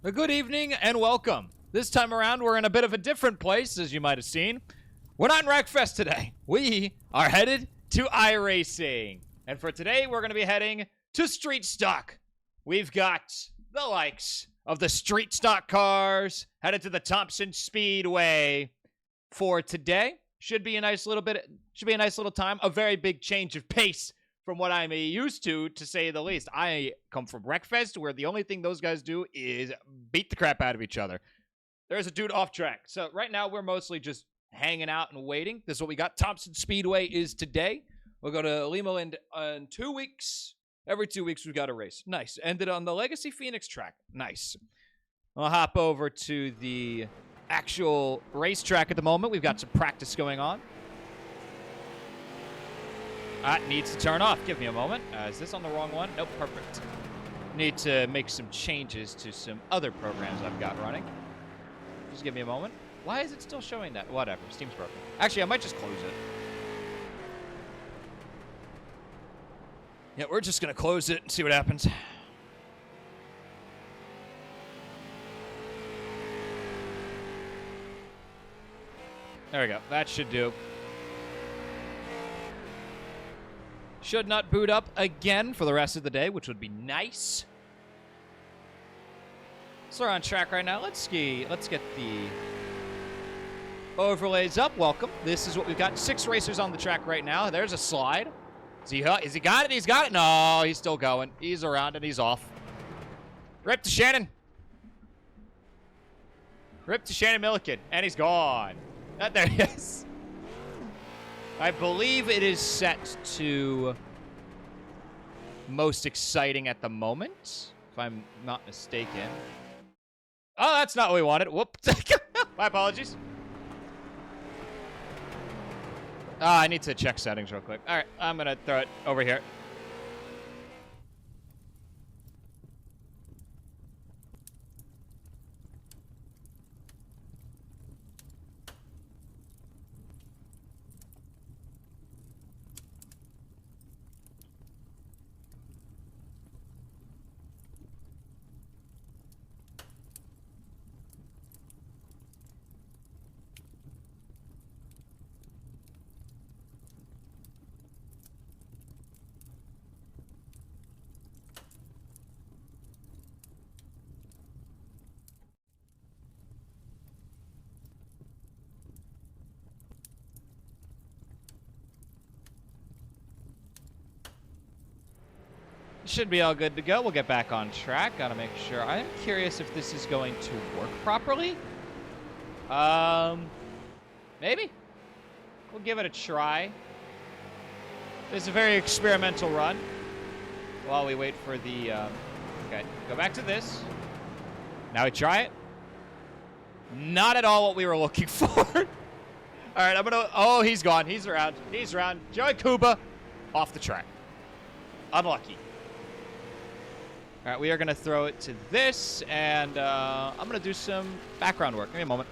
Good evening and welcome. This time around, we're in a bit of a different place, as you might have seen. We're not in Wreckfest today. We are headed to iRacing. And for today, we're going to be heading to Street Stock. We've got the likes of the Street Stock cars headed to the Thompson Speedway. For today, should be a nice little time. A very big change of pace from what I'm used to say the least. I come from Wreckfest, where the only thing those guys do is beat the crap out of each other. There's a dude off track. So right now, we're mostly just hanging out and waiting. This is what we got. Thompson Speedway is today. We'll go to Lima in 2 weeks. Every 2 weeks, we've got a race. Nice. Ended on the Legacy Phoenix track. Nice. I'll hop over to the actual racetrack at the moment. We've got some practice going on. Needs to turn off. Give me a moment. Is this on the wrong one? Nope, perfect. Need to make some changes to some other programs I've got running. Just give me a moment. Why is it still showing that? Whatever. Steam's broken. Actually, I might just close it. Yeah, we're just going to close it and see what happens. There we go. That should do. Should not boot up again for the rest of the day, which would be nice. So we're on track right now. Let's get the overlays up. Welcome. This is what we've got. 6 racers on the track right now. There's a slide. Is he got it? He's got it. No, he's still going. He's around and he's off. Rip to Shannon. Rip to Shannon Milliken. And he's gone. There he is. I believe it is set to most exciting at the moment, if I'm not mistaken. Oh, that's not what we wanted. Whoop. My apologies. I need to check settings real quick. All right, I'm going to throw it over here. Should be all good to go. We'll get back on track. Gotta make sure. I'm curious if this is going to work properly. Maybe. We'll give it a try. It's a very experimental run. While we wait for the, okay, go back to this. Now we try it. Not at all what we were looking for. All right, I'm gonna, oh, he's gone. He's around. He's around. Joey Kuba off the track. Unlucky. All right, we are going to throw it to this, and I'm going to do some background work. Give me a moment.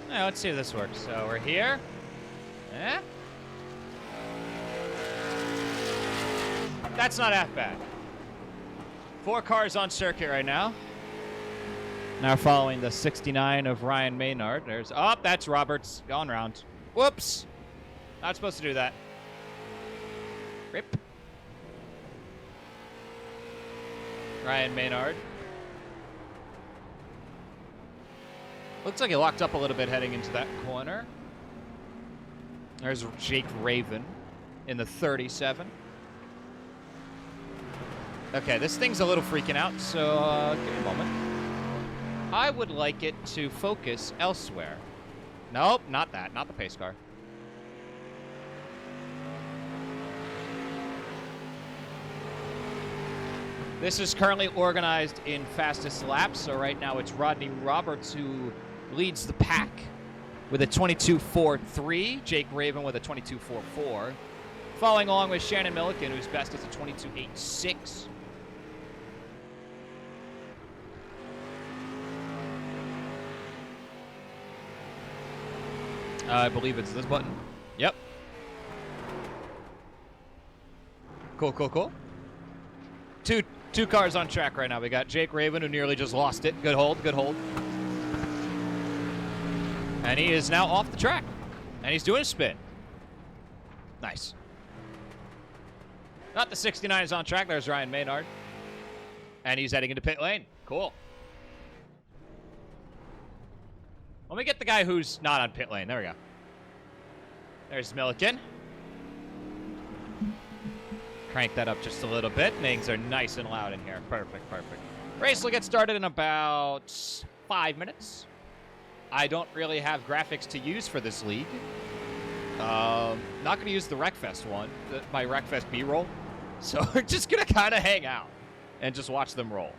Now, let's see if this works. So we're here. That's not half bad. 4 cars on circuit right now. Now following the 69 of Ryan Maynard. There's, oh, that's Roberts. Going round. Whoops. Not supposed to do that. Rip. Ryan Maynard. Looks like he locked up a little bit heading into that corner. There's Jake Raven in the 37. Okay, this thing's a little freaking out, so give me a moment. I would like it to focus elsewhere. Nope, not that. Not the pace car. This is currently organized in fastest laps, so right now it's Rodney Roberts who leads the pack with a 22.43. Jake Raven with a 22.44. Following along with Shannon Milliken, whose best is a 22.86. I believe it's this button. Yep. Cool, cool, cool. Two cars on track right now. We got Jake Raven, who nearly just lost it. Good hold, good hold. And he is now off the track. And he's doing a spin. Nice. Not the 69 is on track. There's Ryan Maynard. And he's heading into pit lane. Cool. Let me get the guy who's not on pit lane. There we go. There's Milliken. Crank that up just a little bit. Things are nice and loud in here. Perfect, perfect. Race will get started in about 5 minutes. I don't really have graphics to use for this league. Not going to use the Wreckfest one, my Wreckfest B-roll. So we're just going to kind of hang out and just watch them roll.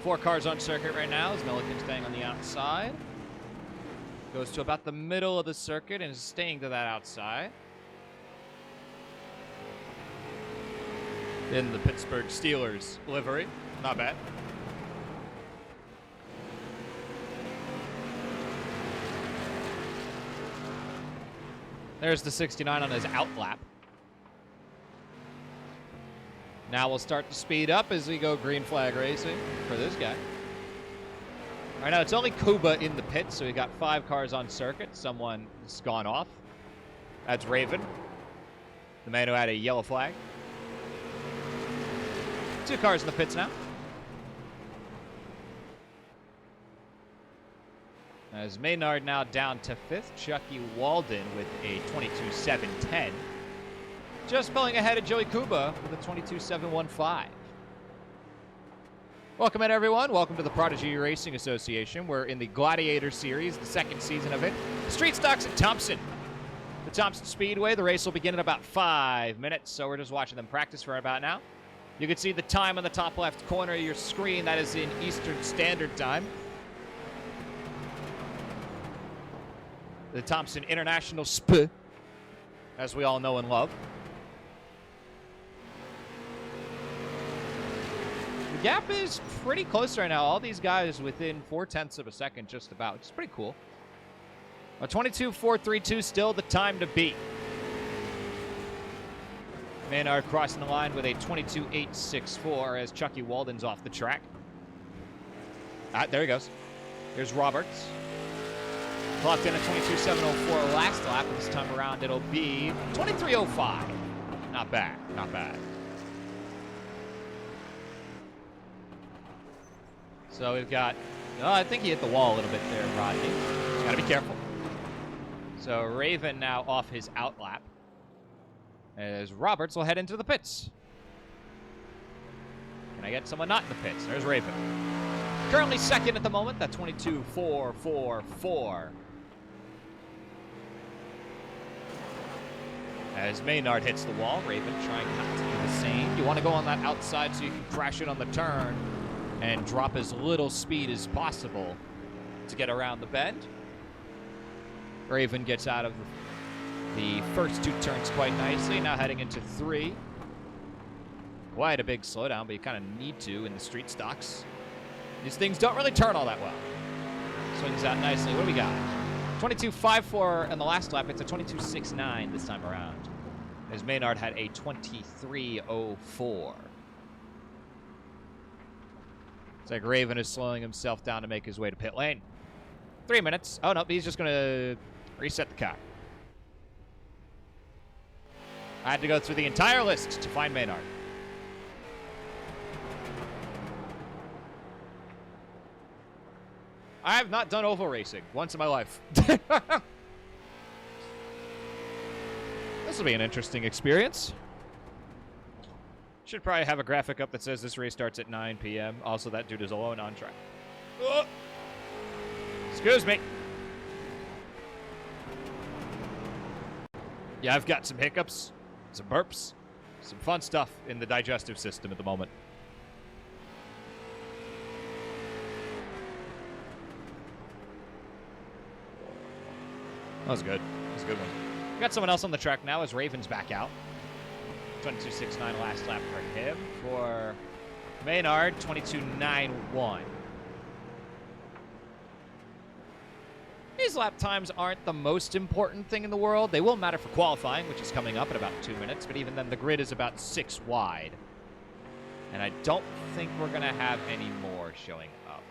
4 cars on circuit right now as Milliken's staying on the outside. Goes to about the middle of the circuit and is staying to that outside. In the Pittsburgh Steelers livery. Not bad. There's the 69 on his out lap. Now we'll start to speed up as we go green flag racing for this guy. Right now, it's only Kuba in the pit, so we got 5 cars on circuit. Someone has gone off. That's Raven, the man who had a yellow flag. 2 cars in the pits now. As Maynard now down to 5th. Chucky Walden with a 22.710. Just pulling ahead of Joey Kuba with a 22.715. Welcome in, everyone. Welcome to the Prodigy Racing Association. We're in the Gladiator Series, the 2nd season of it. Street stocks at Thompson. The Thompson Speedway. The race will begin in about 5 minutes, so we're just watching them practice for about now. You can see the time on the top left corner of your screen. That is in Eastern Standard Time. The Thompson International Speedway, as we all know and love. The gap is pretty close right now. All these guys within 0.4 of a second, just about. It's pretty cool. A 22.432, still the time to beat. Maynard crossing the line with a 22.864 as Chucky Walden's off the track. There he goes. Here's Roberts. Clocked in a 22.704 last lap. This time around, it'll be 23.05. Not bad, not bad. So we've got, oh, I think he hit the wall a little bit there, Rodney. Gotta be careful. So Raven now off his out lap as Roberts will head into the pits. Can I get someone not in the pits? There's Raven. Currently 2nd at the moment, that 22.444. As Maynard hits the wall, Raven trying not to do the same. You want to go on that outside so you can crash it on the turn and drop as little speed as possible to get around the bend. Raven gets out of the first 2 turns quite nicely. Now heading into 3. Quite a big slowdown, but you kind of need to in the street stocks. These things don't really turn all that well. Swings out nicely. What do we got? 22.54 in the last lap. It's a 22.69 this time around. As Maynard had a 23.04. It's like Raven is slowing himself down to make his way to pit lane. 3 minutes. Oh, no, he's just going to reset the car. I had to go through the entire list to find Maynard. I have not done oval racing once in my life. This will be an interesting experience. Should probably have a graphic up that says this race starts at 9 p.m. Also, that dude is alone on track. Oh. Excuse me. Yeah, I've got some hiccups, some burps, some fun stuff in the digestive system at the moment. That was good. That was a good one. We got someone else on the track now as Raven's back out. 22.69 last lap for him. For Maynard, 22.91. These lap times aren't the most important thing in the world. They will matter for qualifying, which is coming up in about 2 minutes. But even then, the grid is about 6 wide. And I don't think we're going to have any more showing up.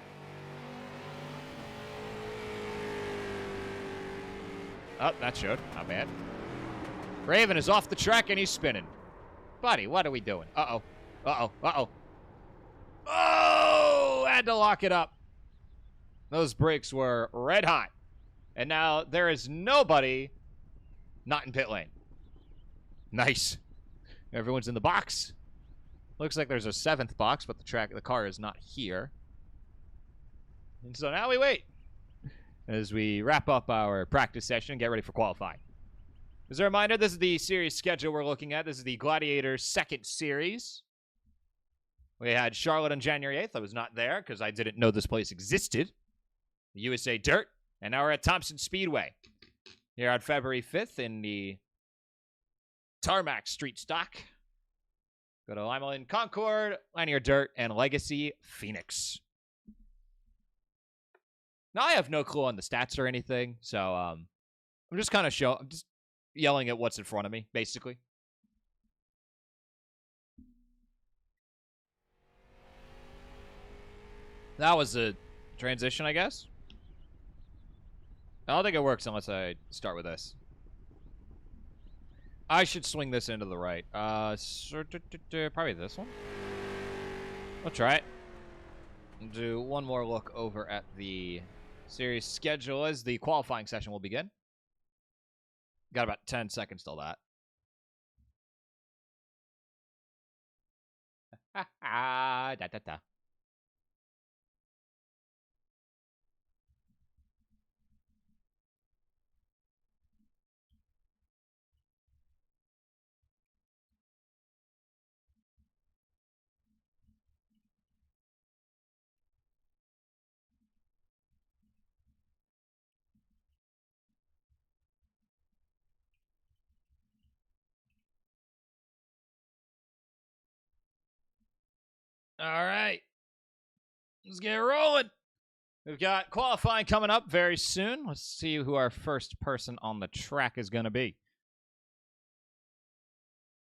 Oh, that showed. Not bad. Raven is off the track and he's spinning. Buddy, what are we doing? Uh-oh. Uh-oh. Uh-oh. Oh! Had to lock it up. Those brakes were red hot. And now there is nobody not in pit lane. Nice. Everyone's in the box. Looks like there's a 7th box, but the car is not here. And so now we wait as we wrap up our practice session and get ready for qualifying. As a reminder, this is the series schedule we're looking at. This is the Gladiator 2nd Series. We had Charlotte on January 8th. I was not there because I didn't know this place existed. The USA Dirt. And now we're at Thompson Speedway here on February 5th in the Tarmac Street Stock. Go to Lima Lynn Concord, Linear Dirt, and Legacy Phoenix. Now, I have no clue on the stats or anything, so I'm just kind of I'm just yelling at what's in front of me, basically. That was a transition, I guess. I don't think it works unless I start with this. I should swing this into the right. Probably this one. We'll try it. Do one more look over at the series schedule as the qualifying session will begin. Got about 10 seconds till that. Da. All right. Let's get rolling. We've got qualifying coming up very soon. Let's see who our first person on the track is going to be.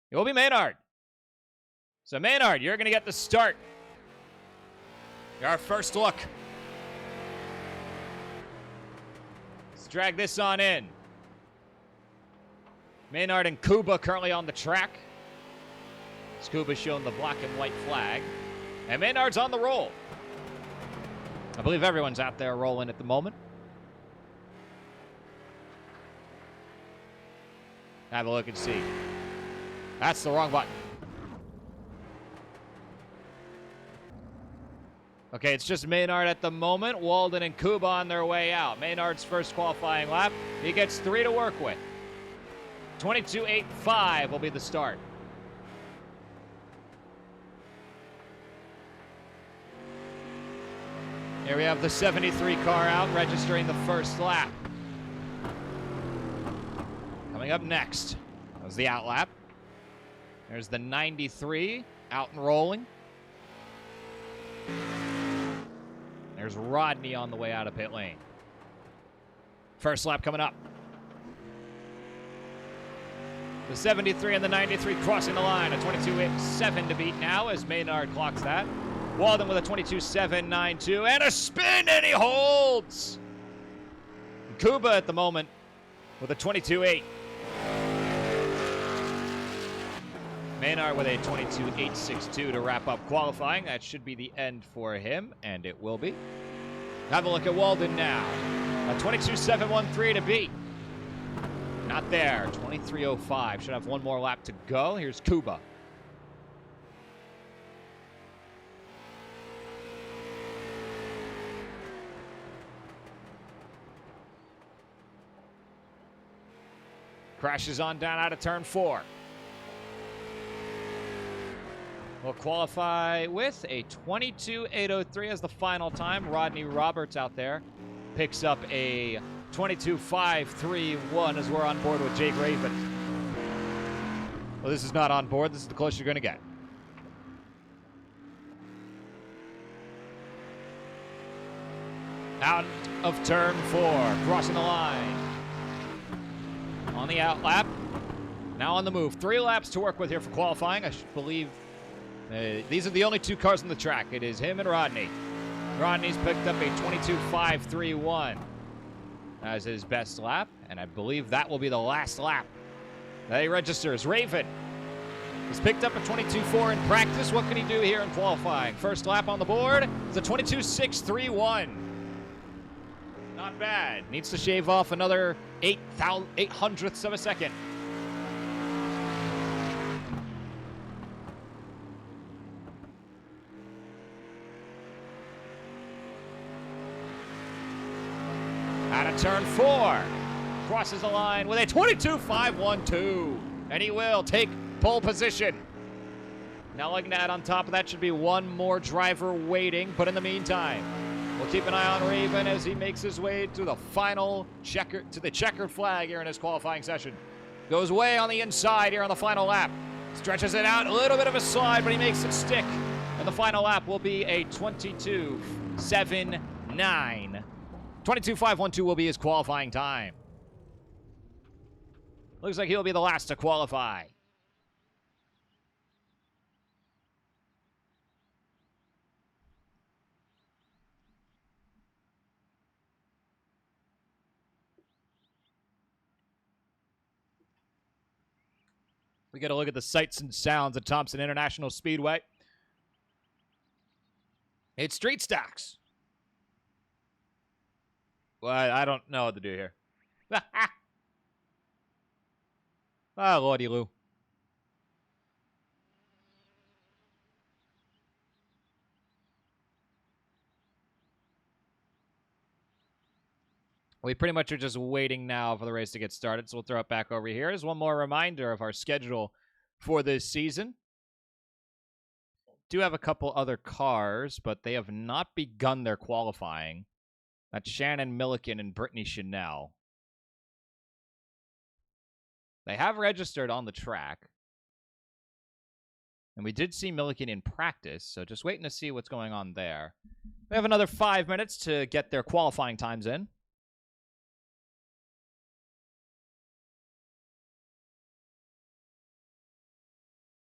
It will be Maynard. So, Maynard, you're going to get the start. You're our first look. Let's drag this on in. Maynard and Kuba currently on the track. Kuba's showing the black and white flag. And Maynard's on the roll. I believe everyone's out there rolling at the moment. Have a look and see. That's the wrong button. Okay, it's just Maynard at the moment. Walden and Kuba on their way out. Maynard's first qualifying lap. He gets 3 to work with. 22.85 will be the start. Here we have the 73 car out, registering the first lap. Coming up next, that was the out lap. There's the 93 out and rolling. There's Rodney on the way out of pit lane. First lap coming up. The 73 and the 93 crossing the line. A 22.7 to beat now as Maynard clocks that. Walden with a 22.792 and a spin, and he holds. Kuba at the moment with a 22.8. Maynard with a 22.862 to wrap up qualifying. That should be the end for him, and it will be. Have a look at Walden now. A 22.713 to beat. Not there. 23.05. Should have one more lap to go. Here's Kuba. Crashes on down out of turn 4. Will qualify with a 22.803 as the final time. Rodney Roberts out there picks up a 22.531 as we're on board with Jake Raven. Well, this is not on board. This is the closest you're going to get. Out of turn 4, crossing the line. On the out lap, now on the move. 3 laps to work with here for qualifying. I should believe these are the only 2 cars on the track. It is him and Rodney. Rodney's picked up a 22.531 as his best lap, and I believe that will be the last lap that he registers. Raven has picked up a 22.4 in practice. What can he do here in qualifying? First lap on the board is a 22.631. Not bad. Needs to shave off another 800ths of a second. Out of turn 4. Crosses the line with a 22.512. And he will take pole position. Now looking at on top of that should be one more driver waiting. But in the meantime, we'll keep an eye on Raven as he makes his way to the final checkered flag here in his qualifying session. Goes way on the inside here on the final lap. Stretches it out, a little bit of a slide, but he makes it stick. And the final lap will be a 22.79. 22.512 will be his qualifying time. Looks like he'll be the last to qualify. We get a look at the sights and sounds at Thompson International Speedway. It's street stocks. Well, I don't know what to do here. Ah, Lordy Lou. We pretty much are just waiting now for the race to get started, so we'll throw it back over here. As one more reminder of our schedule for this season. Do have a couple other cars, but they have not begun their qualifying. That's Shannon Milliken and Brittany Chanel. They have registered on the track. And we did see Milliken in practice, so just waiting to see what's going on there. We have another 5 minutes to get their qualifying times in.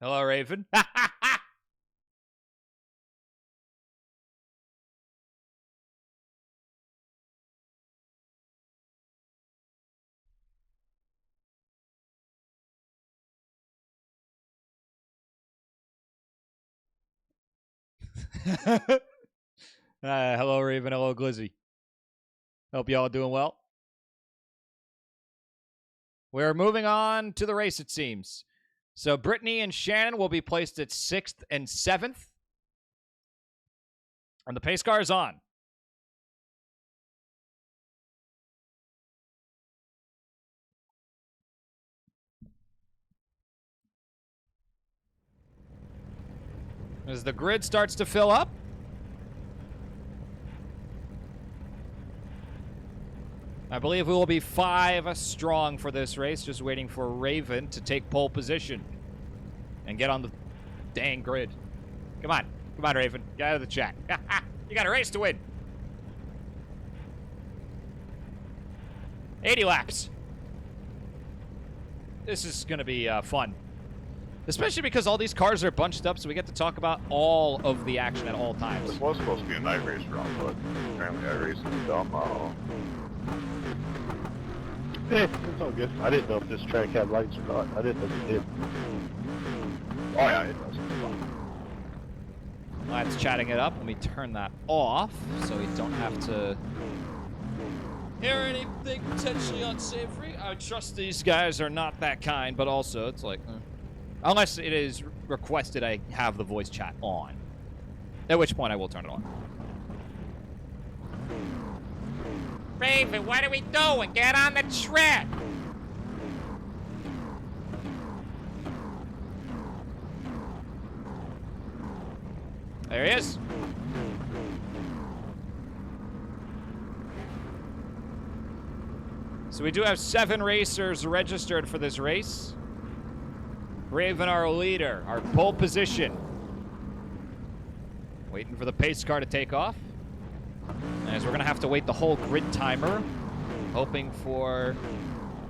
Hello, Raven. Hello, Raven. Hello, Glizzy. Hope y'all doing well. We're moving on to the race, it seems. So Brittany and Shannon will be placed at 6th and 7th. And the pace car is on. As the grid starts to fill up. I believe we will be 5 strong for this race, just waiting for Raven to take pole position and get on the dang grid. Come on, Raven, get out of the chat. You got a race to win. 80 laps. This is going to be fun, especially because all these cars are bunched up, so we get to talk about all of the action at all times. This was supposed to be a night race round, but apparently I raced dumb. It's all good. I didn't know if this track had lights or not. I didn't know if it did. Oh yeah, it does. That's chatting it up. Let me turn that off so we don't have to hear anything potentially unsavory. I trust these guys are not that kind, but also it's like, unless it is requested I have the voice chat on, at which point I will turn it on. Raven, what are we doing? Get on the track! There he is. So we do have 7 racers registered for this race. Raven, our leader, our pole position. Waiting for the pace car to take off. As we're going to have to wait the whole grid timer. Hoping for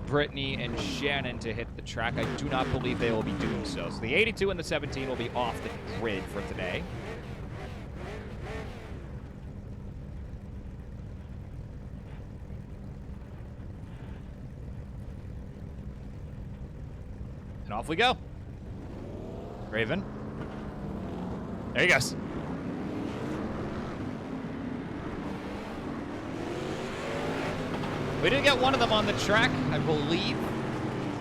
Brittany and Shannon to hit the track. I do not believe they will be doing so. So the 82 and the 17 will be off the grid for today. And off we go. Raven. There he goes. We did get one of them on the track, I believe.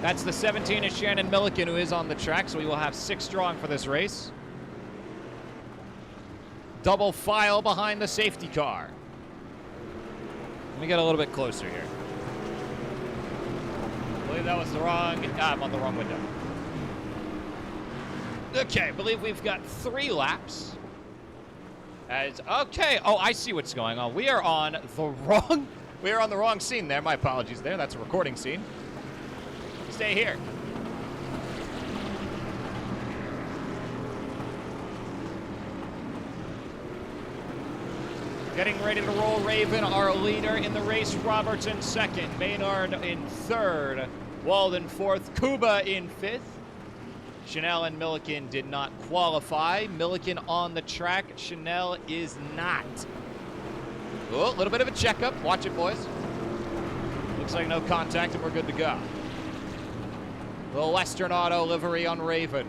That's the 17 of Shannon Milliken, who is on the track, so we will have 6 strong for this race. Double file behind the safety car. Let me get a little bit closer here. I believe that was the wrong... I'm on the wrong window. Okay, I believe we've got 3 laps. Okay, oh, I see what's going on. We are on the wrong scene there. My apologies there. That's a recording scene. Stay here. Getting ready to roll. Raven, our leader in the race. Roberts in 2nd. Maynard in 3rd. Walden 4th. Kuba in 5th. Chanel and Milliken did not qualify. Milliken on the track. Chanel is not. Oh, a little bit of a checkup. Watch it, boys. Looks like no contact, and we're good to go. The Western Auto livery on Raven.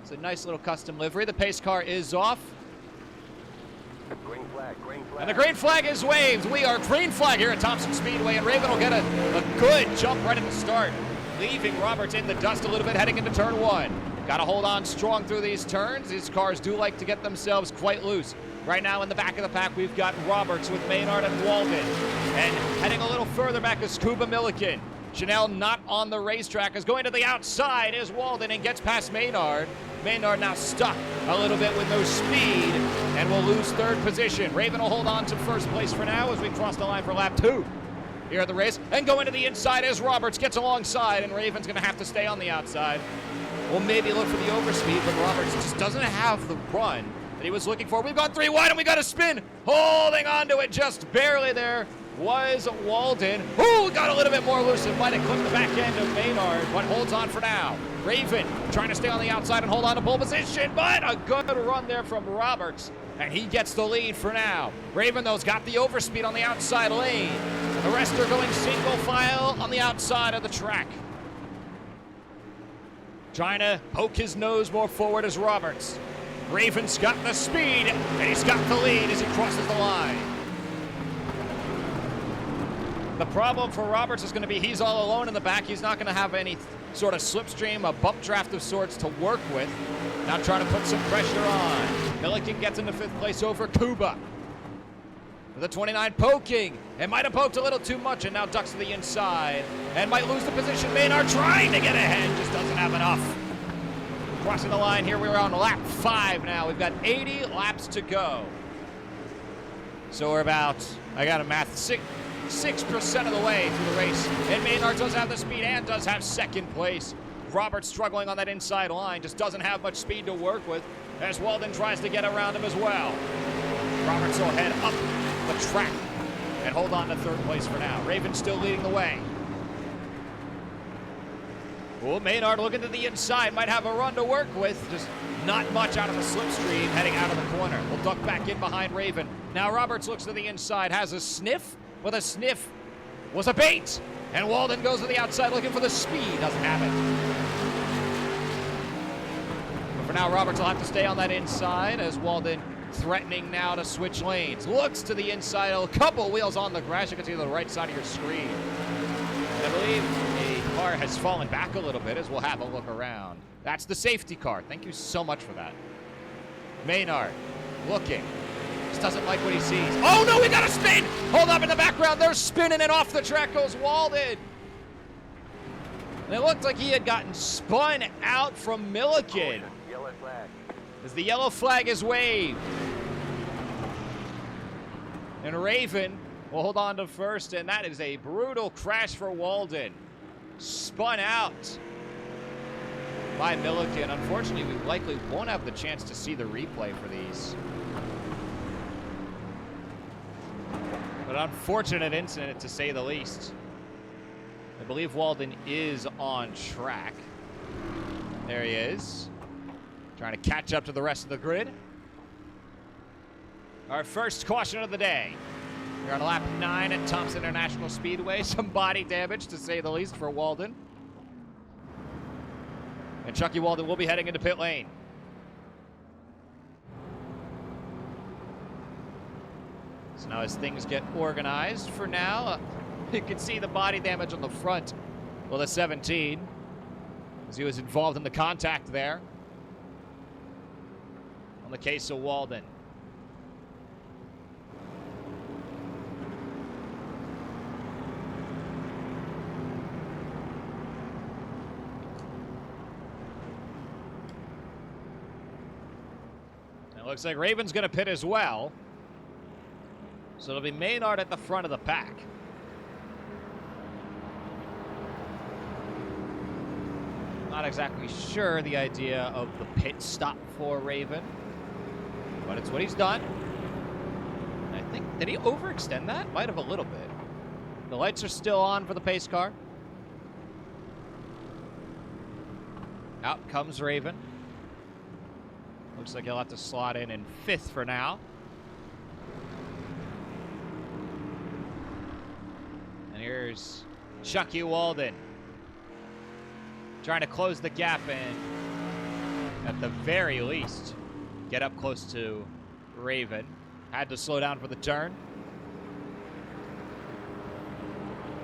It's a nice little custom livery. The pace car is off. Green flag, green flag. And the green flag is waved. We are green flag here at Thompson Speedway, and Raven will get a good jump right at the start. Leaving Roberts in the dust a little bit heading into turn 1. Got to hold on strong through these turns. These cars do like to get themselves quite loose. Right now in the back of the pack, we've got Roberts with Maynard and Walden. And heading a little further back is Kuba Milliken. Chanel not on the racetrack, is going to the outside is Walden and gets past Maynard. Maynard now stuck a little bit with no speed and will lose 3rd position. Raven will hold on to 1st place for now as we cross the line for lap 2. Here at the race, and going to the inside as Roberts gets alongside, and Raven's going to have to stay on the outside. We'll maybe look for the overspeed, but Roberts just doesn't have the run that he was looking for. We've got 3 wide, and we got a spin. Holding on to it just barely there was Walden. Ooh, got a little bit more loose and might have clipped the back end of Maynard, but holds on for now. Raven trying to stay on the outside and hold on to pole position, but a good run there from Roberts, and he gets the lead for now. Raven, though's got the overspeed on the outside lane. The rest are going single file on the outside of the track. Trying to poke his nose more forward as Roberts. Raven's got the speed, and he's got the lead as he crosses the line. The problem for Roberts is going to be he's all alone in the back. He's not going to have any sort of slipstream, a bump draft of sorts to work with. Now trying to put some pressure on. Milliken gets into 5th place over Kuba. The 29 poking, and might have poked a little too much, and now ducks to the inside, and might lose the position. Maynard trying to get ahead, just doesn't have enough. Crossing the line here, we're on lap 5 now. We've got 80 laps to go. So we're about, I got a math, 6% of the way through the race, and Maynard does have the speed and does have 2nd place. Roberts struggling on that inside line, just doesn't have much speed to work with, as Walden tries to get around him as well. Roberts will head up the track and hold on to 3rd place for now. Raven still leading the way. Well, Maynard looking to the inside, might have a run to work with, just not much out of the slipstream heading out of the corner. We'll duck back in behind Raven. Now Roberts looks to the inside, has a sniff, but a sniff was a bait. And Walden goes to the outside looking for the speed, doesn't have it. But for now, Roberts will have to stay on that inside as Walden threatening now to switch lanes. Looks to the inside, a couple wheels on the grass. You can see the right side of your screen. And I believe a car has fallen back a little bit as we'll have a look around. That's the safety car. Thank you so much for that. Maynard looking. Just doesn't like what he sees. Oh no, we got a spin! Hold up in the background, they're spinning and off the track goes Walden. And it looked like he had gotten spun out from Milliken. Yellow flag. As the yellow flag is waved. And Raven will hold on to first, and that is a brutal crash for Walden. Spun out by Milliken. Unfortunately, we likely won't have the chance to see the replay for these. But unfortunate incident, to say the least. I believe Walden is on track. There he is. Trying to catch up to the rest of the grid. Our first caution of the day. We're on lap 9 at Thompson International Speedway. Some body damage, to say the least, for Walden. And Chucky Walden will be heading into pit lane. So now as things get organized for now, you can see the body damage on the front. Well, the 17, as he was involved in the contact there. On the case of Walden. It looks like Raven's going to pit as well. So it'll be Maynard at the front of the pack. Not exactly sure the idea of the pit stop for Raven, but it's what he's done. I think, did he overextend that? Might have a little bit. The lights are still on for the pace car. Out comes Raven. Looks like he'll have to slot in 5th for now. And here's Chucky Walden. Trying to close the gap and, at the very least, get up close to Raven. Had to slow down for the turn.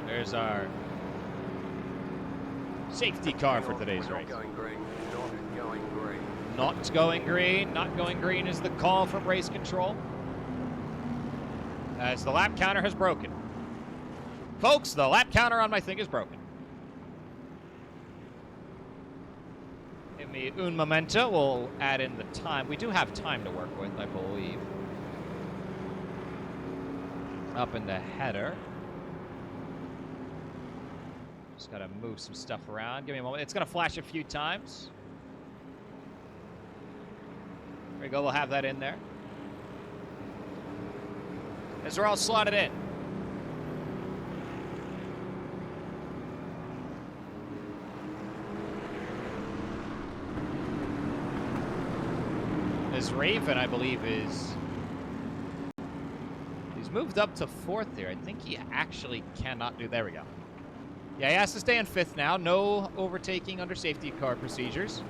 There's our safety car for today's race. Not going green. Not going green. Not going green. Not going green is the call from race control. As the lap counter has broken. Folks, the lap counter on my thing is broken. Give me un momento. We'll add in the time. We do have time to work with, I believe. Up in the header. Just got to move some stuff around. Give me a moment. It's going to flash a few times. There we go. We'll have that in there. As we're all slotted in. As Raven, I believe, he's moved up to 4th here. I think he actually cannot do. There we go. Yeah, he has to stay in 5th now. No overtaking under safety car procedures.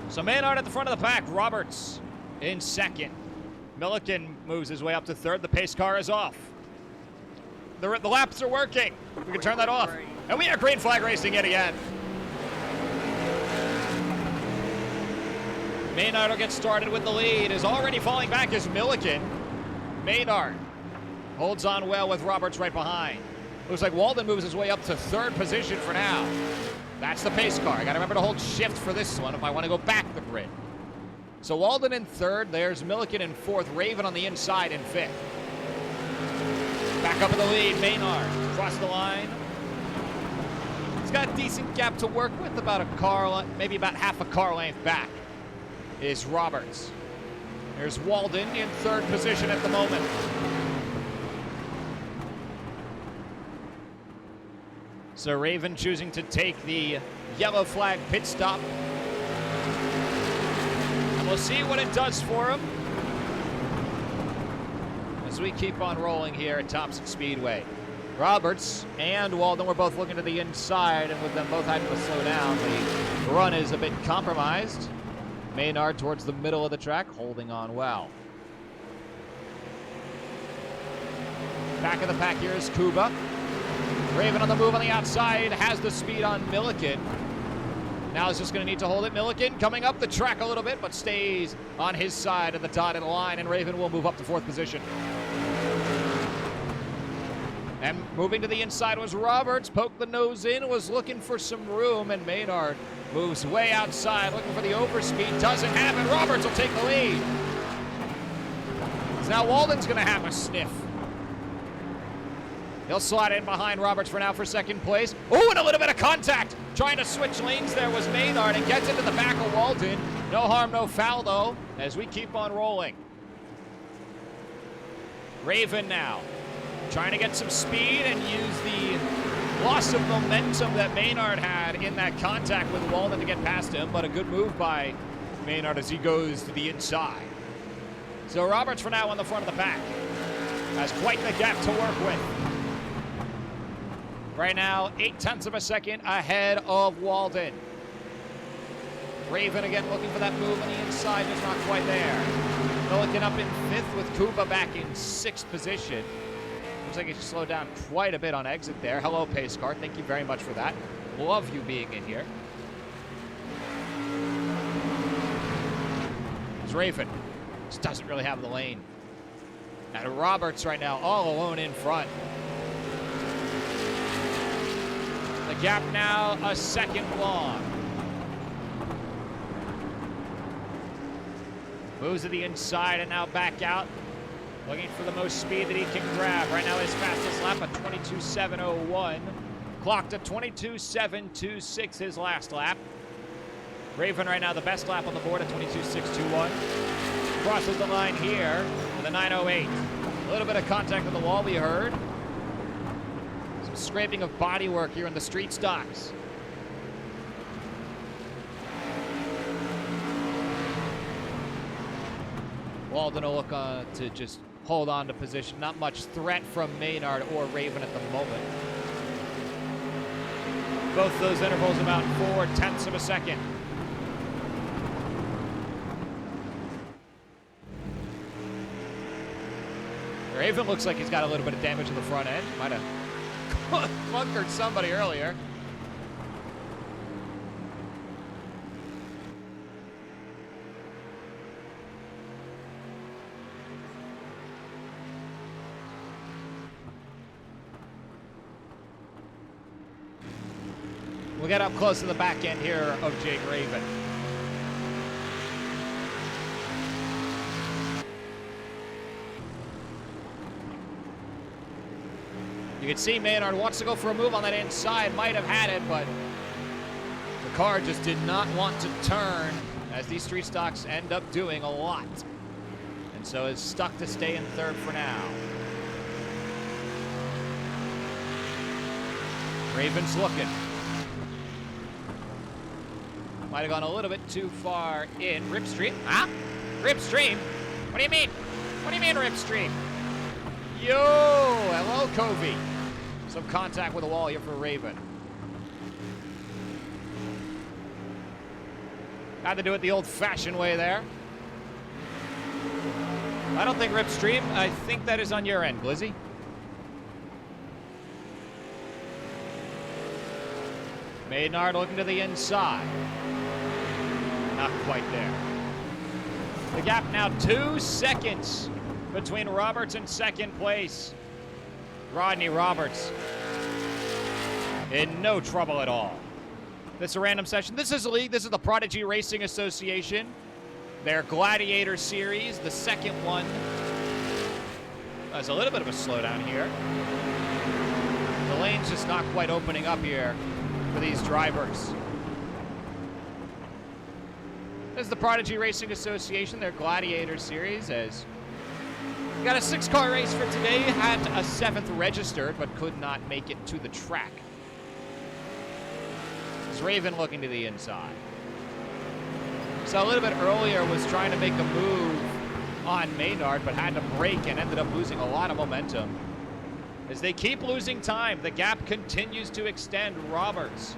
So Maynard at the front of the pack. Roberts in 2nd. Milliken moves his way up to 3rd. The pace car is off. The laps are working. We can turn that off. And we are green flag racing yet again. Maynard will get started with the lead. Is already falling back is Milliken. Maynard holds on well with Roberts right behind. Looks like Walden moves his way up to 3rd position for now. That's the pace car. I got to remember to hold shift for this one if I want to go back the grid. So Walden in 3rd. There's Milliken in 4th. Raven on the inside in 5th. Back up in the lead. Maynard across the line. He's got a decent gap to work with. About a car, maybe about half a car length back is Roberts. There's Walden in 3rd position at the moment. So Raven choosing to take the yellow flag pit stop. And we'll see what it does for him as we keep on rolling here at Thompson Speedway. Roberts and Walden were both looking to the inside, and with them both having to slow down, the run is a bit compromised. Maynard towards the middle of the track, holding on well. Back of the pack here is Kuba. Raven on the move on the outside, has the speed on Milliken. Now is just going to need to hold it. Milliken coming up the track a little bit, but stays on his side of the dotted line, and Raven will move up to 4th position. And moving to the inside was Roberts, poked the nose in, was looking for some room, and Maynard moves way outside, looking for the overspeed, doesn't have it. Roberts will take the lead. So now Walden's going to have a sniff. He'll slide in behind Roberts for now for 2nd place. Oh, and a little bit of contact. Trying to switch lanes there was Maynard and gets into the back of Walden. No harm, no foul, though, as we keep on rolling. Raven now trying to get some speed and use the loss of momentum that Maynard had in that contact with Walden to get past him, but a good move by Maynard as he goes to the inside. So Roberts for now on the front of the pack. Has quite the gap to work with. Right now, 0.8 of a second ahead of Walden. Raven again looking for that move on the inside, just not quite there. Milliken up in 5th with Kuba back in 6th position. Looks like he slowed down quite a bit on exit there. Hello, pace car. Thank you very much for that. Love you being in here. It's Raven. Just doesn't really have the lane. And Roberts right now all alone in front. The gap now a second long. Moves to the inside and now back out. Looking for the most speed that he can grab. Right now his fastest lap, a 22.701. Clocked a 22.726 his last lap. Raven right now the best lap on the board at 22.621. Crosses the line here with a 9.08. A little bit of contact with the wall we heard. Some scraping of bodywork here in the street stocks. Walden will look to just hold on to position. Not much threat from Maynard or Raven at the moment. Both those intervals about 0.4 of a second. Raven looks like he's got a little bit of damage in the front end. Might have bunkered somebody earlier. We'll get up close to the back end here of Jake Raven. You can see Maynard wants to go for a move on that inside. Might have had it, but the car just did not want to turn, as these street stocks end up doing a lot. And so is stuck to stay in 3rd for now. Raven's looking. Might have gone a little bit too far in. Ripstream? Huh? Ripstream? What do you mean? What do you mean, Ripstream? Yo! Hello, Covey. Some contact with the wall here for Raven. Had to do it the old-fashioned way there. I don't think Ripstream. I think that is on your end, Glizzy. Maynard looking to the inside. Not quite there. The gap now 2 seconds between Roberts and 2nd place. Rodney Roberts in no trouble at all. This is a random session. This is a league. This is the Prodigy Racing Association. Their Gladiator Series, the 2nd one. There's a little bit of a slowdown here. The lane's just not quite opening up here for these drivers. This is the Prodigy Racing Association, their Gladiator Series, as we got a 6-car race for today. Had a 7th registered, but could not make it to the track. It's Raven looking to the inside. So a little bit earlier was trying to make a move on Maynard, but had to brake and ended up losing a lot of momentum. As they keep losing time, the gap continues to extend. Roberts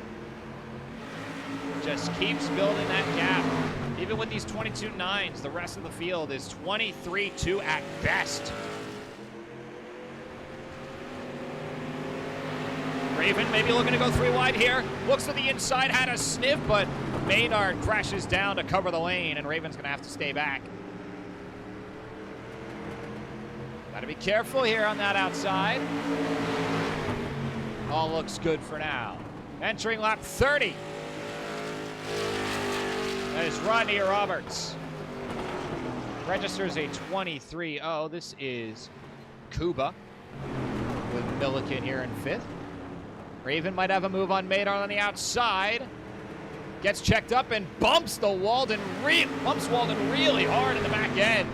just keeps building that gap. Even with these 22.9s, the rest of the field is 23.2 at best. Raven maybe looking to go 3 wide here. Looks to the inside, had a sniff, but Maynard crashes down to cover the lane, and Raven's going to have to stay back. Got to be careful here on that outside. All looks good for now. Entering lap 30. That is Rodney Roberts. Registers a 23.0. This is Kuba with Milliken here in 5th. Raven might have a move on Maynard on the outside. Gets checked up and bumps Walden really hard in the back end.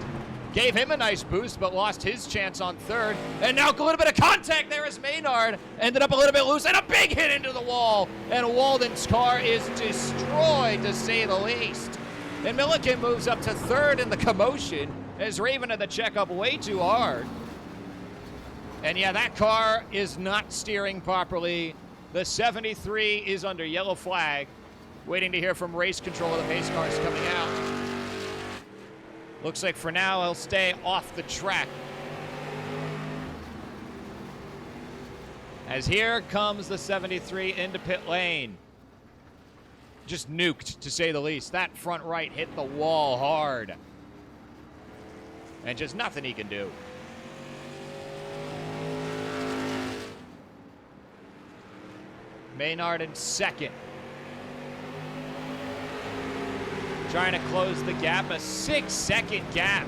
Gave him a nice boost, but lost his chance on 3rd. And now a little bit of contact there as Maynard ended up a little bit loose, and a big hit into the wall. And Walden's car is destroyed, to say the least. And Milliken moves up to 3rd in the commotion as Raven had to check up way too hard. And yeah, that car is not steering properly. The 73 is under yellow flag. Waiting to hear from race control of the pace cars coming out. Looks like for now he'll stay off the track. As here comes the 73 into pit lane. Just nuked, to say the least. That front right hit the wall hard. And just nothing he can do. Maynard in 2nd. Trying to close the gap, a 6-second gap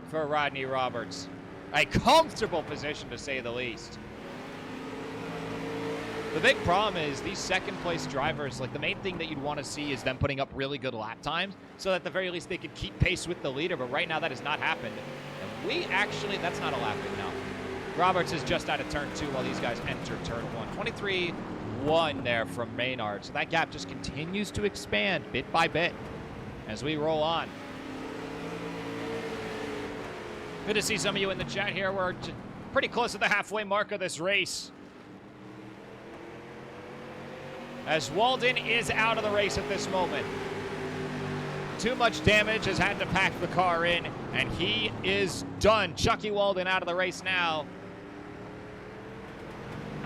for Rodney Roberts. A comfortable position, to say the least. The big problem is these second-place drivers, like the main thing that you'd want to see is them putting up really good lap times so that at the very least they could keep pace with the leader, but right now that has not happened. And we actually, that's not a lapping now. Roberts is just out of turn 2 while these guys enter turn 1. 23.1 there from Maynard. So that gap just continues to expand bit by bit as we roll on. Good to see some of you in the chat here. We're pretty close to the halfway mark of this race. As Walden is out of the race at this moment. Too much damage, has had to pack the car in, and he is done. Chucky Walden out of the race now.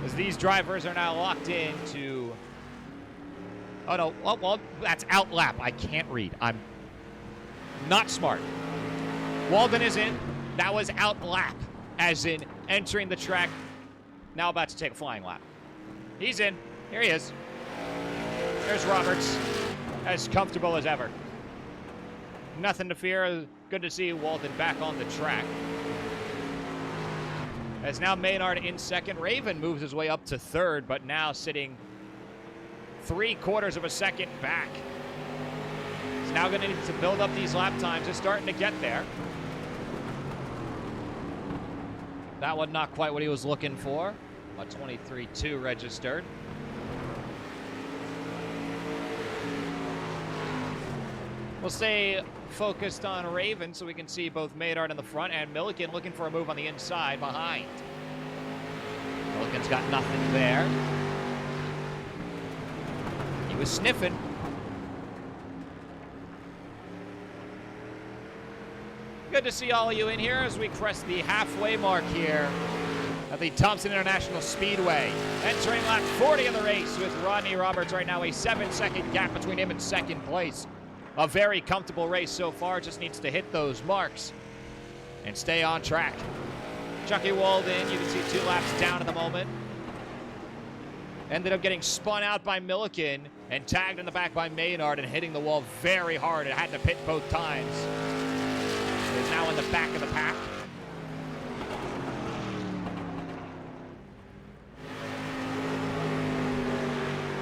As these drivers are now locked into... Oh, no. Well, that's out lap. I can't read. I'm not smart. Walden is in. That was out lap, as in entering the track. Now about to take a flying lap. He's in. Here he is. There's Roberts, as comfortable as ever. Nothing to fear. Good to see Walden back on the track. As now Maynard in 2nd. Raven moves his way up to 3rd, but now sitting 3/4 of a second back. He's now going to need to build up these lap times. He's starting to get there. That one not quite what he was looking for. A 23.2 registered. We'll stay focused on Raven so we can see both Maynard in the front and Milliken looking for a move on the inside behind. Milliken's got nothing there. He was sniffing. Good to see all of you in here as we crest the halfway mark here at the Thompson International Speedway. Entering lap 40 of the race with Rodney Roberts right now, a 7-second gap between him and 2nd place. A very comfortable race so far, just needs to hit those marks and stay on track. Chucky Walden, you can see 2 laps down at the moment. Ended up getting spun out by Milliken and tagged in the back by Maynard and hitting the wall very hard. It had to pit both times. Is now in the back of the pack.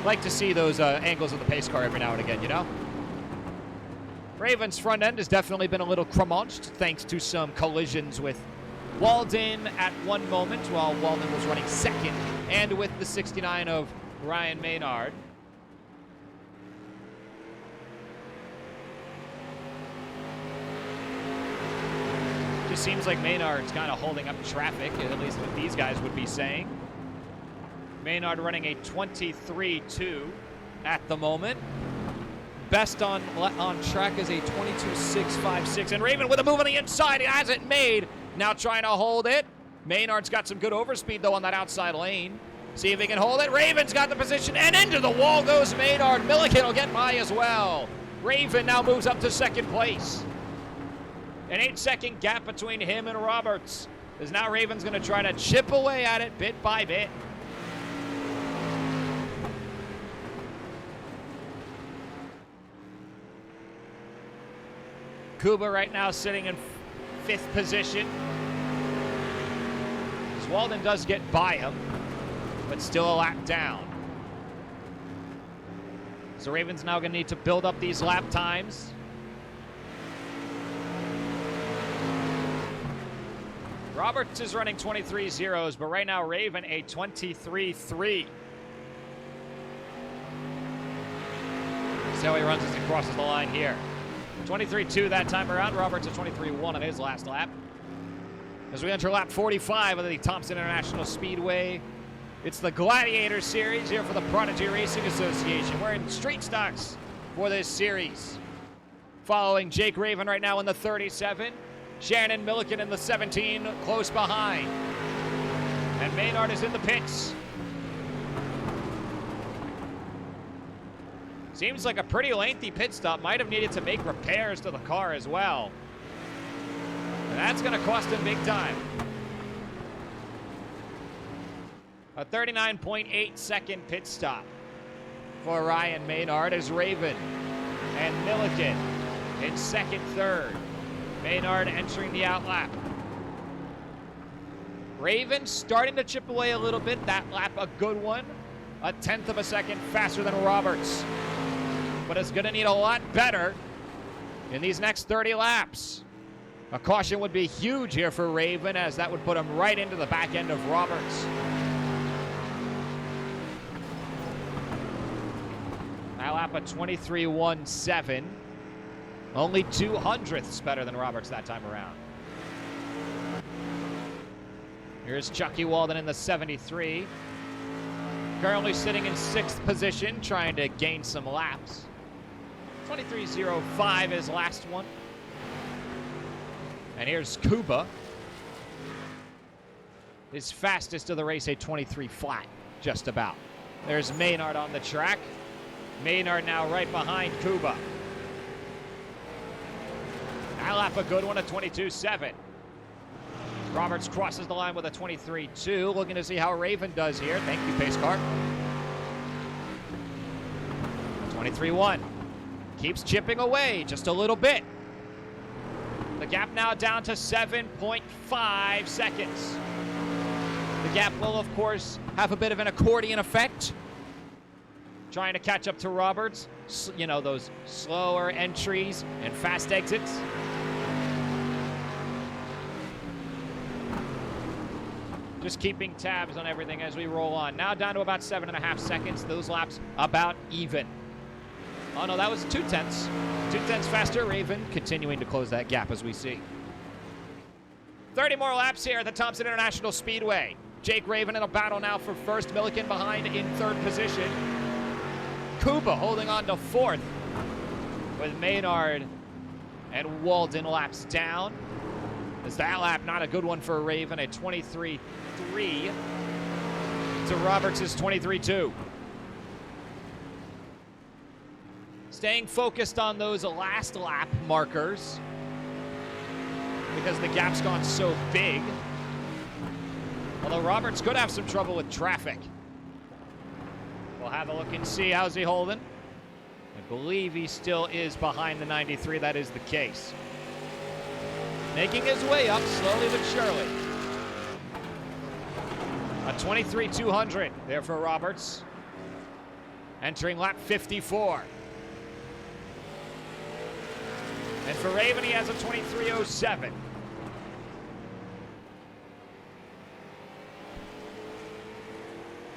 Like to see those angles of the pace car every now and again, you know? Raven's front end has definitely been a little crunched thanks to some collisions with Walden at one moment while Walden was running 2nd, and with the 69 of Ryan Maynard. just seems like Maynard's kind of holding up traffic, at least what these guys would be saying. Maynard running a 23.2 at the moment. Best on track is a 22.656. And Raven with a move on the inside. He has it made. Now trying to hold it. Maynard's got some good overspeed, though, on that outside lane. See if he can hold it. Raven's got the position, and into the wall goes Maynard. Milliken will get by as well. Raven now moves up to second place. An 8-second gap between him and Roberts. As now Raven's going to try to chip away at it bit by bit. Kuba right now sitting in 5th position. As Walden does get by him, but still a lap down. So Raven's now going to need to build up these lap times. Roberts is running 23.0s, but right now Raven a 23.3. See how he runs as he crosses the line here. 23.2 that time around. Roberts a 23.1 on his last lap. As we enter lap 45 of the Thompson International Speedway, it's the Gladiator Series here for the Prodigy Racing Association. We're in street stocks for this series. Following Jake Raven right now in the 37. Shannon Milliken in the 17, close behind. And Maynard is in the pits. Seems like a pretty lengthy pit stop. Might have needed to make repairs to the car as well. And that's going to cost him big time. A 39.8 second pit stop for Ryan Maynard as Raven and Milliken in second, third. Maynard entering the outlap. Raven starting to chip away a little bit. That lap a good one. A 1/10 of a second faster than Roberts. But it's going to need a lot better in these next 30 laps. A caution would be huge here for Raven, as that would put him right into the back end of Roberts. That lap a 23.17. Only 2/100ths better than Roberts that time around. Here's Chucky Walden in the 73. Currently sitting in 6th position, trying to gain some laps. 23.05 his last one. And here's Kuba. His fastest of the race, a 23 flat, just about. There's Maynard on the track. Maynard now right behind Kuba. That lap a good one, a 22.7. Roberts crosses the line with a 23.2. Looking to see how Raven does here. Thank you, pace car. 23.1. Keeps chipping away just a little bit. The gap now down to 7.5 seconds. The gap will, of course, have a bit of an accordion effect. Trying to catch up to Roberts. You know, those slower entries and fast exits. Just keeping tabs on everything as we roll on. Now down to about 7.5 seconds. Those laps about even. Oh no, that was 2/10. 2/10 faster. Raven continuing to close that gap as we see. 30 more laps here at the Thompson International Speedway. Jake Raven in a battle now for first. Milliken behind in 3rd position. Kuba holding on to 4th with Maynard and Walden laps down. As that lap not a good one for Raven, a 23.3 to Roberts' 23.2. Staying focused on those last lap markers because the gap's gone so big. Although Roberts could have some trouble with traffic. We'll have a look and see. How's he holding? I believe he still is behind the 93. That is the case. Making his way up slowly but surely. A 23.200 there for Roberts. Entering lap 54. And for Raven, he has a 23.07.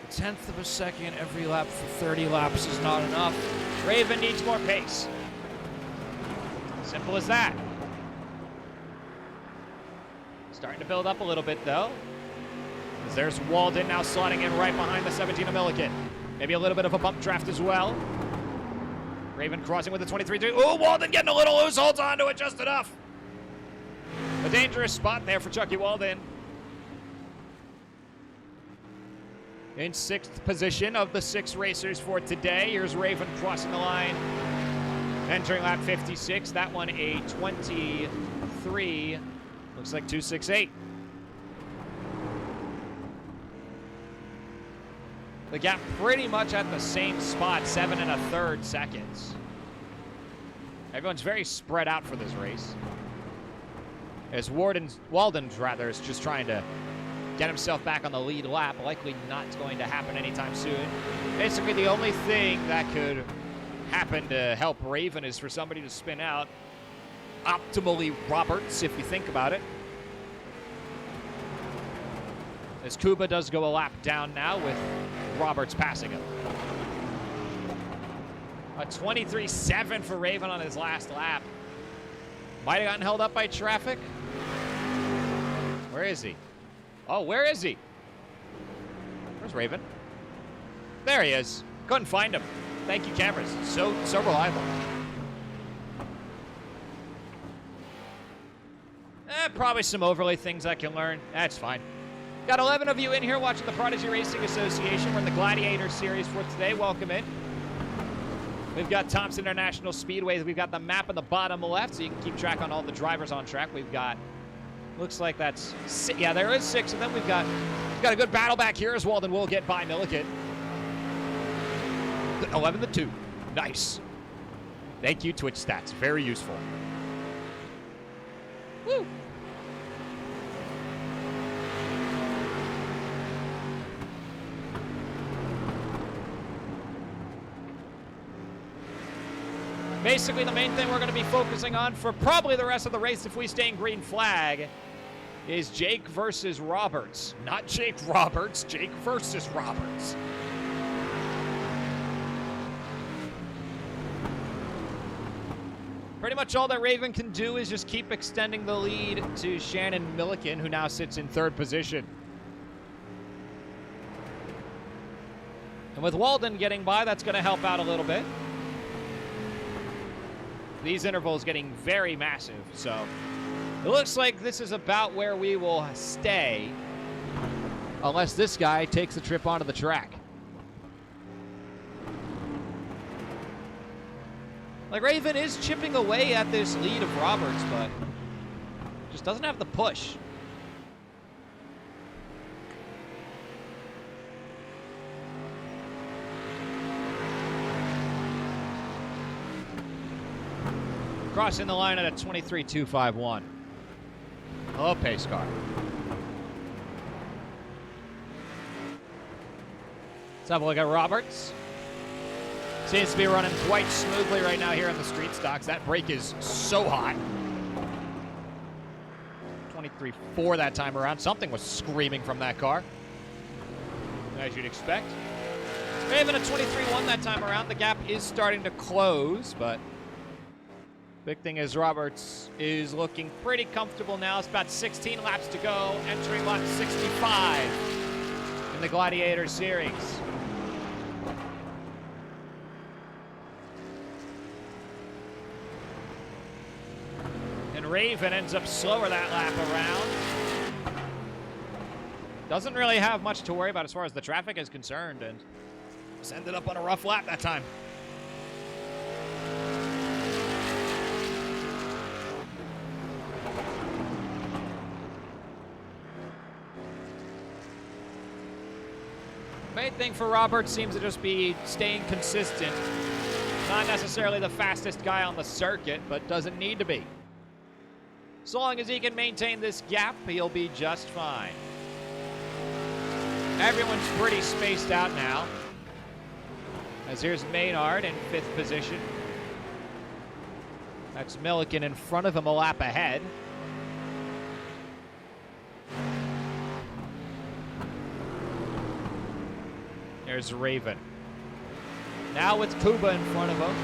A 1/10 of a second every lap for 30 laps is not enough. Raven needs more pace. Simple as that. Starting to build up a little bit, though. As there's Walden now slotting in right behind the 17 of Milliken. Maybe a little bit of a bump draft as well. Raven crossing with the 23-2. Oh, Walden getting a little loose. Holds on to it just enough. A dangerous spot there for Chucky Walden. In 6th position of the 6 racers for today. Here's Raven crossing the line. Entering lap 56. That one a 23. Looks like 268. The gap pretty much at the same spot, 7 1/3 seconds. Everyone's very spread out for this race. As Walden's is just trying to get himself back on the lead lap. Likely not going to happen anytime soon. Basically, the only thing that could happen to help Raven is for somebody to spin out. Optimally Roberts, if you think about it. As Kuba does go a lap down now with Roberts passing him. A 23.7 for Raven on his last lap. Might have gotten held up by traffic. Where is he? Oh, where is he? Where's Raven? There he is. Couldn't find him. Thank you, cameras. So reliable. Probably some overlay things I can learn. That's fine. Got 11 of you in here watching the Prodigy Racing Association. We're in the Gladiator Series for today. Welcome in. We've got Thompson International Speedway. We've got the map on the bottom left, so you can keep track on all the drivers on track. We've got, looks like that's, yeah, there is 6 of them. We've got a good battle back here as Walden will get by Milliken. 11-2. Nice. Thank you, Twitch Stats. Very useful. Woo. Basically, the main thing we're going to be focusing on for probably the rest of the race if we stay in green flag is Jake versus Roberts. Not Jake Roberts, Jake versus Roberts. Pretty much all that Raven can do is just keep extending the lead to Shannon Milliken, who now sits in 3rd position. And with Walden getting by, that's going to help out a little bit. These intervals getting very massive, so it looks like this is about where we will stay unless this guy takes a trip onto the track. Like, Raven is chipping away at this lead of Roberts, but just doesn't have the push. Crossing the line at a 23.251. Hello, pace car. Let's have a look at Roberts. Seems to be running quite smoothly right now here on the street stocks. That brake is so hot. 23.4 that time around. Something was screaming from that car, as you'd expect. Raven a 23.1 that time around. The gap is starting to close, but big thing is Roberts is looking pretty comfortable now. It's about 16 laps to go, entering lap 65 in the Gladiator Series. And Raven ends up slower that lap around. Doesn't really have much to worry about as far as the traffic is concerned, and just ended up on a rough lap that time. Main thing for Roberts seems to just be staying consistent. Not necessarily the fastest guy on the circuit, but doesn't need to be. So long as he can maintain this gap, he'll be just fine. Everyone's pretty spaced out now. As here's Maynard in 5th position. That's Milliken in front of him a lap ahead. There's Raven. Now with Kuba in front of him.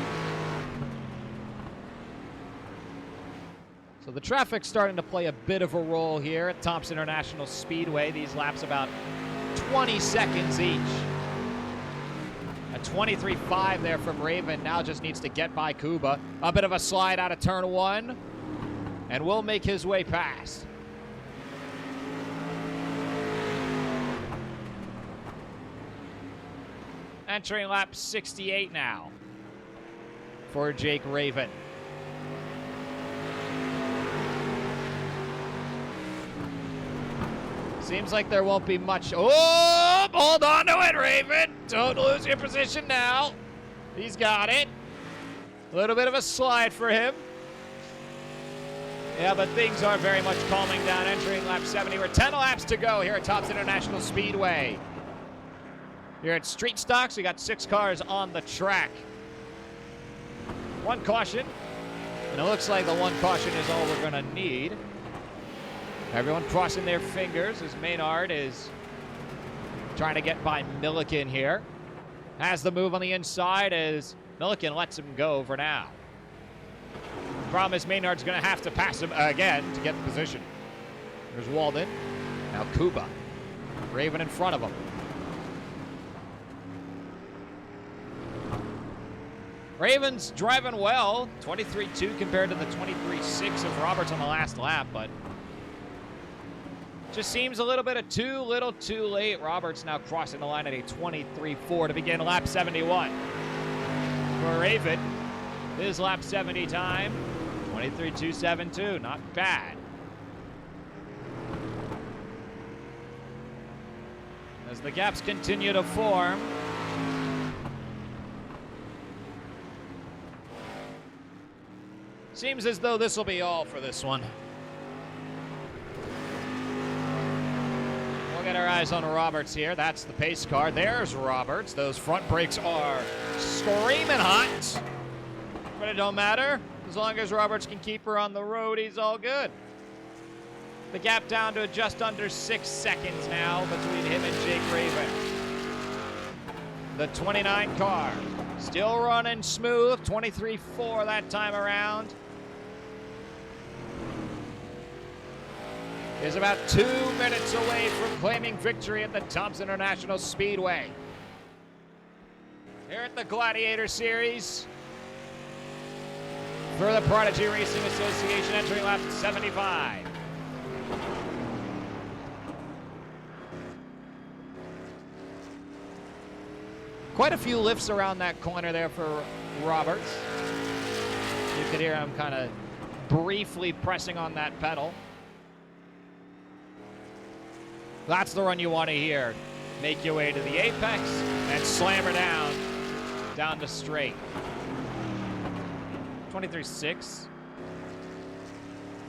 So the traffic's starting to play a bit of a role here at Thompson International Speedway. These laps about 20 seconds each. A 23.5 there from Raven. Now just needs to get by Kuba. A bit of a slide out of turn one. And will make his way past. Entering lap 68 now for Jake Raven. Seems like there won't be much. Oh, hold on to it, Raven. Don't lose your position now. He's got it. A little bit of a slide for him. Yeah, but things are very much calming down entering lap 70. We're 10 laps to go here at Thompson International Speedway. Here at Street Stocks, we got 6 cars on the track. 1 caution, and it looks like the 1 caution is all we're gonna need. Everyone crossing their fingers as Maynard is trying to get by Milliken here. Has the move on the inside as Milliken lets him go for now. Problem is Maynard's gonna have to pass him again to get the position. There's Walden, now Kuba. Raven in front of him. Raven's driving well, 23.2 compared to the 23.6 of Roberts on the last lap, but just seems a little bit of too little too late. Roberts now crossing the line at a 23.4 to begin lap 71. For Raven, his lap 70 time, 23.272, not bad. As the gaps continue to form, seems as though this will be all for this one. We'll get our eyes on Roberts here. That's the pace car. There's Roberts. Those front brakes are screaming hot. But it don't matter. As long as Roberts can keep her on the road, he's all good. The gap down to just under 6 seconds now between him and Jake Raven. The 29 car still running smooth. 23.4 that time around. Is about 2 minutes away from claiming victory at the Thompson International Speedway. Here at the Gladiator Series for the Prodigy Racing Association, entering lap 75. Quite a few lifts around that corner there for Roberts. You could hear him kind of briefly pressing on that pedal. That's the run you want to hear. Make your way to the apex and slam her down to straight. 23.6.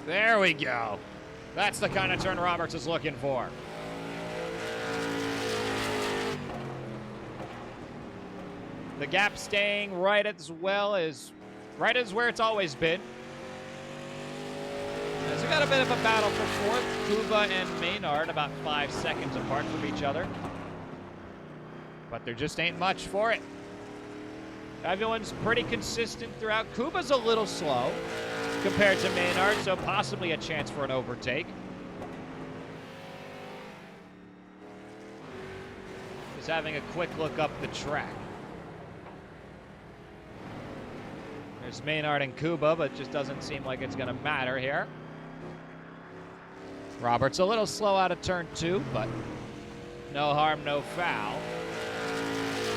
There we go. That's the kind of turn Roberts is looking for. The gap staying right as well as right as where it's always been. As we got a bit of a battle for fourth. Kuba and Maynard about 5 seconds apart from each other. But there just ain't much for it. Everyone's pretty consistent throughout. Kuba's a little slow compared to Maynard, so possibly a chance for an overtake. Just having a quick look up the track. There's Maynard and Kuba, but it just doesn't seem like it's going to matter here. Roberts a little slow out of turn 2, but no harm, no foul.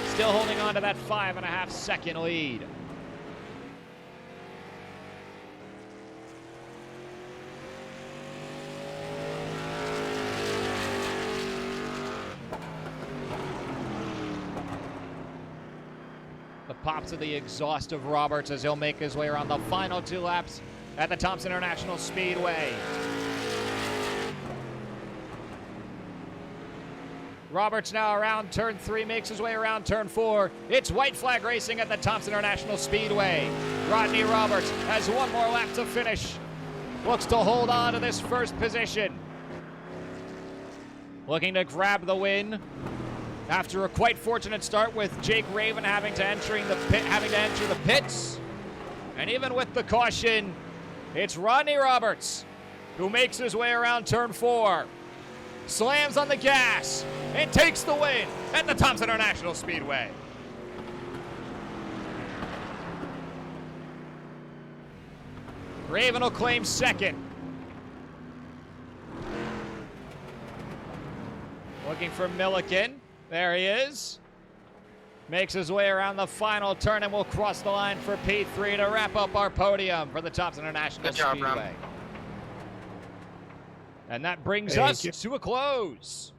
Still holding on to that 5.5 second lead. The pops of the exhaust of Roberts as he'll make his way around the final 2 laps at the Thompson International Speedway. Roberts now around turn 3, makes his way around turn 4. It's white flag racing at the Thompson International Speedway. Rodney Roberts has 1 more lap to finish. Looks to hold on to this first position. Looking to grab the win after a quite fortunate start with Jake Raven having to enter the pits. And even with the caution, It's Rodney Roberts who makes his way around turn 4, slams on the gas, and takes the win at the Thompson International Speedway. Raven will claim second. Looking for Milliken. There he is. Makes his way around the final turn and will cross the line for P3 to wrap up our podium for the Thompson International Good job, Speedway. Ron. And that brings Thank us you. to a close.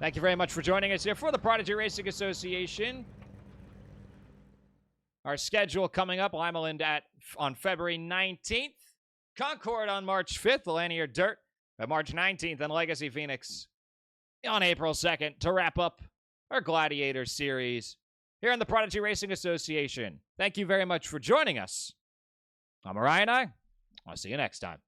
Thank you very much for joining us here for the Prodigy Racing Association. Our schedule coming up, Limeland on February 19th, Concord on March 5th, Lanier Dirt on March 19th, and Legacy Phoenix on April 2nd to wrap up our Gladiator Series here in the Prodigy Racing Association. Thank you very much for joining us. I'm Mariah and I'll see you next time.